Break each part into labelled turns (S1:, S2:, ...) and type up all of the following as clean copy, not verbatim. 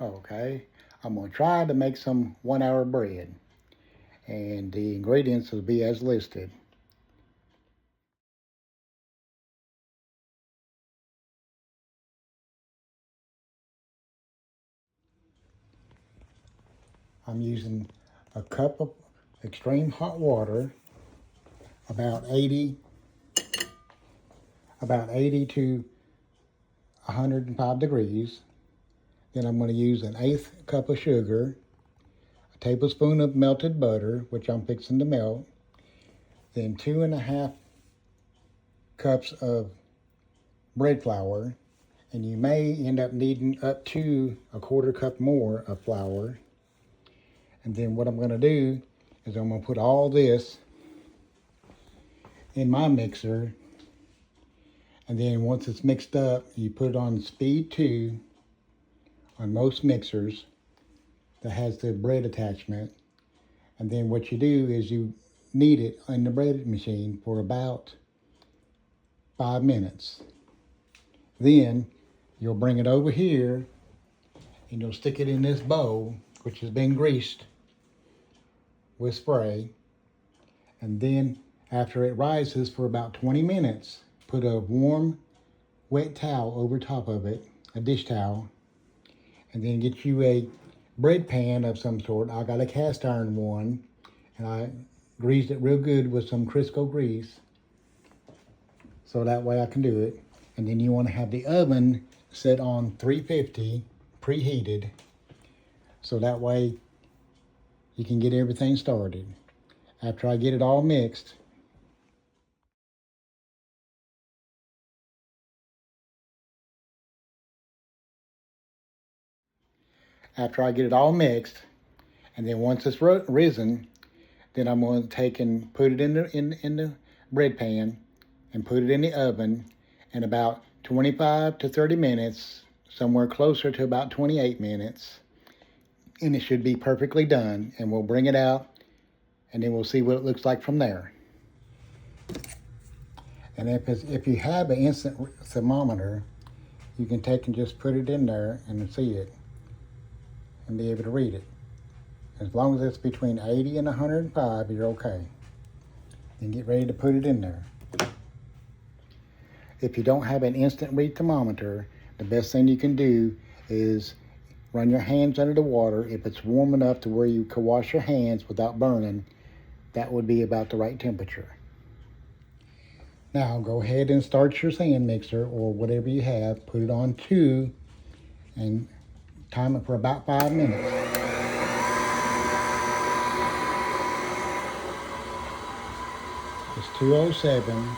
S1: Okay, I'm gonna try to make some 1 hour bread, and the ingredients will be as listed. I'm using a cup of extreme hot water, about 80, about 80 to 105 degrees. Then I'm going to use an eighth cup of sugar, a tablespoon of melted butter, which I'm fixing to melt, then 2.5 cups of bread flour, and you may end up needing up to a 1/4 cup more of flour. And then what I'm going to do is I'm going to put all this in my mixer, and then once it's mixed up, you put it on speed 2 on most mixers that has the bread attachment. And then what you do is you knead it in the bread machine for about 5 minutes. Then you'll bring it over here and you'll stick it in this bowl, which has been greased with spray. And then after it rises for about 20 minutes, put a warm, wet towel over top of it, a dish towel, and then get you a bread pan of some sort. I got a cast iron one, and I greased it real good with some Crisco grease, so that way I can do it. And then you want to have the oven set on 350, preheated, so that way you can get everything started. After I get it all mixed, and then once it's risen, then I'm going to take and put it in the bread pan and put it in the oven in about 25 to 30 minutes, somewhere closer to about 28 minutes. And it should be perfectly done. And we'll bring it out and then we'll see what it looks like from there. And if you have an instant thermometer, you can take and just put it in there and see it and be able to read it. As long as it's between 80 and 105, you're okay. Then get ready to put it in there. If you don't have an instant read thermometer, the best thing you can do is run your hands under the water. If it's warm enough to where you can wash your hands without burning, that would be about the right temperature. Now go ahead and start your sand mixer or whatever you have. Put it on 2 and time it for about 5 minutes. It's 207.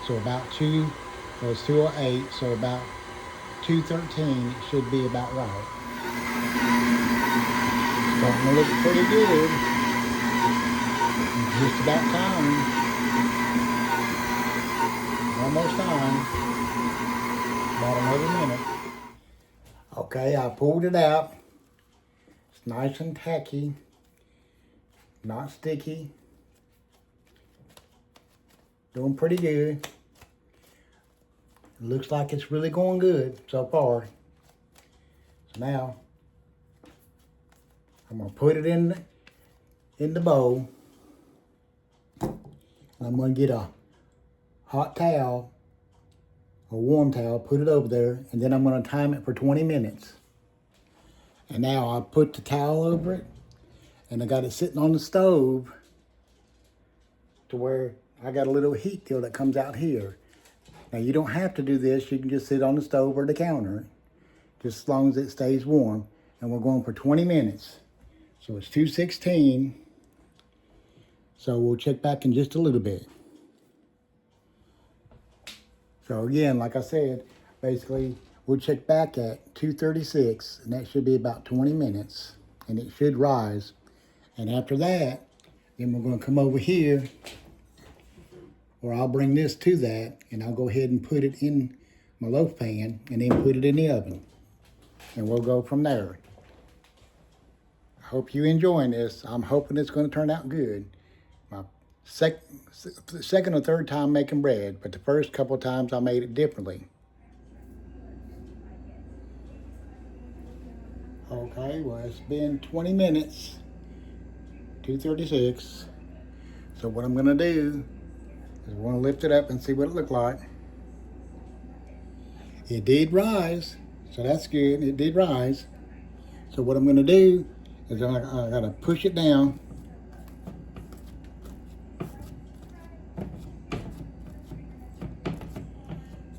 S1: So about it's 208, so about 213 should be about right. Starting to look pretty good. Just about time. Almost time. About another minute. Okay, I pulled it out. It's nice and tacky. Not sticky. Doing pretty good. It looks like it's really going good so far. So now, I'm gonna put it in the bowl. I'm gonna get a hot towel, a warm towel, put it over there, and then I'm gonna time it for 20 minutes. And now I put the towel over it, and I got it sitting on the stove to where I got a little heat deal that comes out here. Now you don't have to do this, you can just sit on the stove or the counter, just as long as it stays warm. And we're going for 20 minutes. So it's 2:16. So we'll check back in just a little bit. So again, like I said, basically we'll check back at 2:36, and that should be about 20 minutes, and it should rise. And after that, then we're going to come over here, or I'll bring this to that, and I'll go ahead and put it in my loaf pan, and then put it in the oven. And we'll go from there. I hope you're enjoying this. I'm hoping it's going to turn out good. My second or third time making bread, but the first couple of times I made it differently. Okay, well, it's been 20 minutes, 2:36. So what I'm gonna do is we're gonna lift it up and see what it looked like. It did rise, so that's good. It did rise. So what I'm gonna do is I gotta push it down.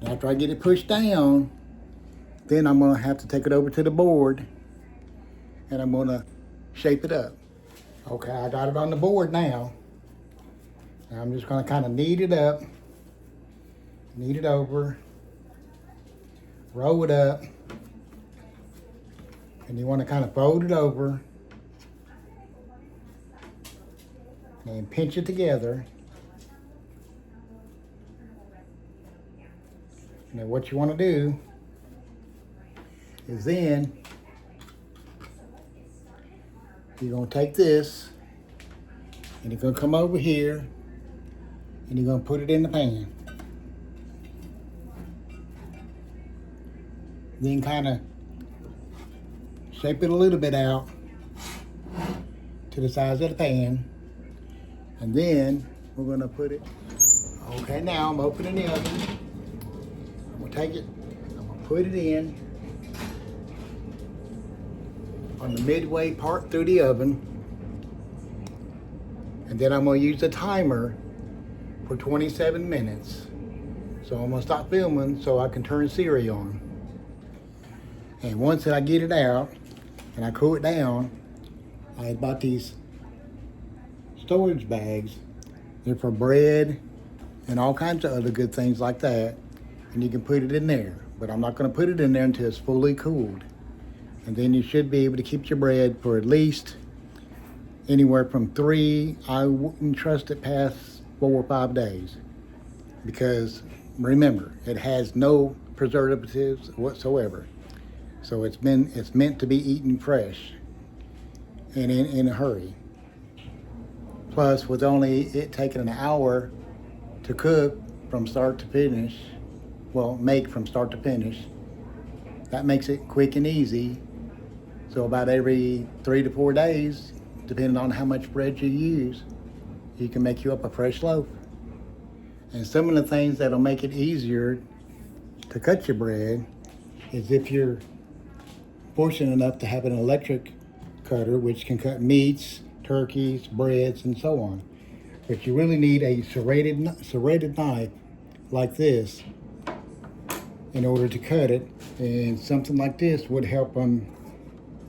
S1: And after I get it pushed down, then I'm gonna have to take it over to the board and I'm gonna shape it up. Okay, I got it on the board now. Now I'm just gonna kind of knead it up, knead it over, roll it up, and you want to kind of fold it over and pinch it together. Now what you want to do is then you're going to take this and you're going to come over here and you're going to put it in the pan. Then kind of shape it a little bit out to the size of the pan. And then we're going to put it, okay, now I'm opening the oven. I'm going to take it, I'm going to put it in on the midway part through the oven. And then I'm going to use the timer for 27 minutes. So I'm going to stop filming so I can turn Siri on. And once I get it out and I cool it down, I bought these storage bags. They're for bread and all kinds of other good things like that. And you can put it in there. But I'm not going to put it in there until it's fully cooled. And then you should be able to keep your bread for at least anywhere from 3. I wouldn't trust it past 4 or 5 days. Because remember, it has no preservatives whatsoever. So it's meant to be eaten fresh and in a hurry. Plus, with only it taking an hour to cook from start to finish, well, make from start to finish, that makes it quick and easy. So about every 3 to 4 days, depending on how much bread you use, you can make you up a fresh loaf. And some of the things that'll make it easier to cut your bread is if you're fortunate enough to have an electric cutter, which can cut meats, turkeys, breads, and so on. But you really need a serrated knife like this in order to cut it. And something like this would help on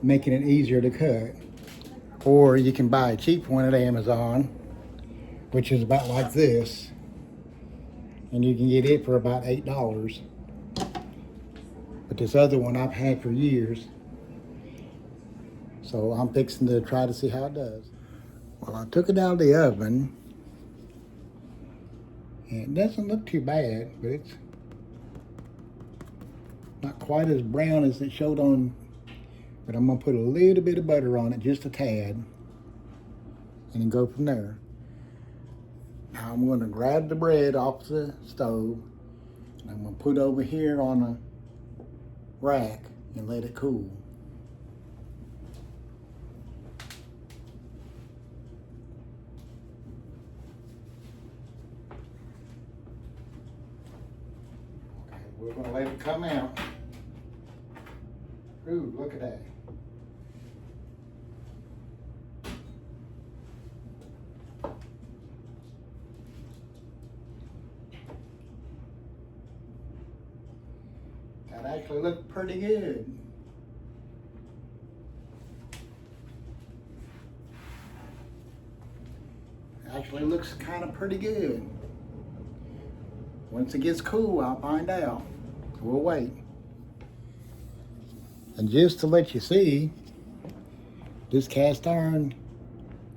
S1: making it easier to cut. Or you can buy a cheap one at Amazon, which is about like this. And you can get it for about $8. But this other one I've had for years. So I'm fixing to try to see how it does. Well, I took it out of the oven. And it doesn't look too bad, but it's not quite as brown as it showed on. But I'm gonna put a little bit of butter on it, just a tad. And then go from there. Now I'm gonna grab the bread off the stove. And I'm gonna put it over here on a rack and let it cool. Okay, we're gonna let it come out. Ooh, look at that. That actually looked pretty good. Actually looks kind of pretty good. Once it gets cool, I'll find out. We'll wait. And just to let you see, this cast iron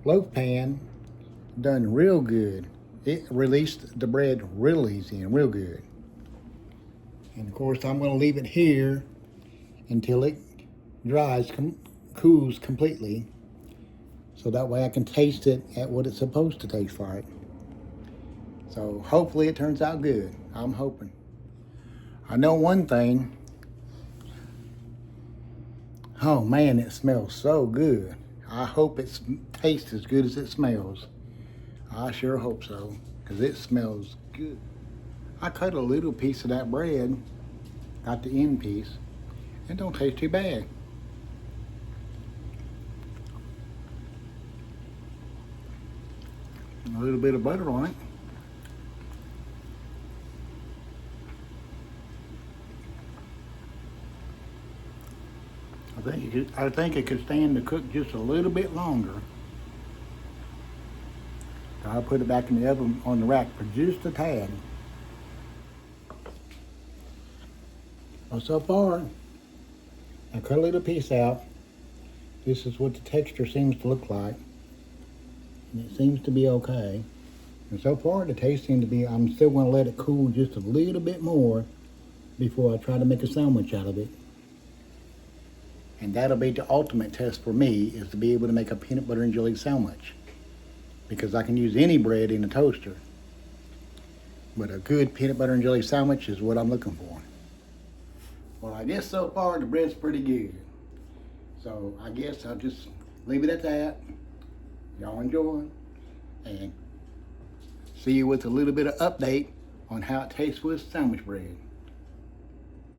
S1: loaf pan done real good. It released the bread real easy and real good. And of course, I'm going to leave it here until it dries, cools completely. So that way I can taste it at what it's supposed to taste like. So hopefully it turns out good. I'm hoping. I know one thing. Oh man, it smells so good. I hope it tastes as good as it smells. I sure hope so, because it smells good. I cut a little piece of that bread, got the end piece. It don't taste too bad. A little bit of butter on it. I think it could stand to cook just a little bit longer. So I'll put it back in the oven on the rack for just a tad. Well, so far, I cut a little piece out. This is what the texture seems to look like. And it seems to be okay. And so far, the taste seems to be, I'm still going to let it cool just a little bit more before I try to make a sandwich out of it. And that'll be the ultimate test for me, is to be able to make a peanut butter and jelly sandwich. Because I can use any bread in a toaster. But a good peanut butter and jelly sandwich is what I'm looking for. Well, I guess so far the bread's pretty good. So I guess I'll just leave it at that. Y'all enjoy. And see you with a little bit of update on how it tastes with sandwich bread.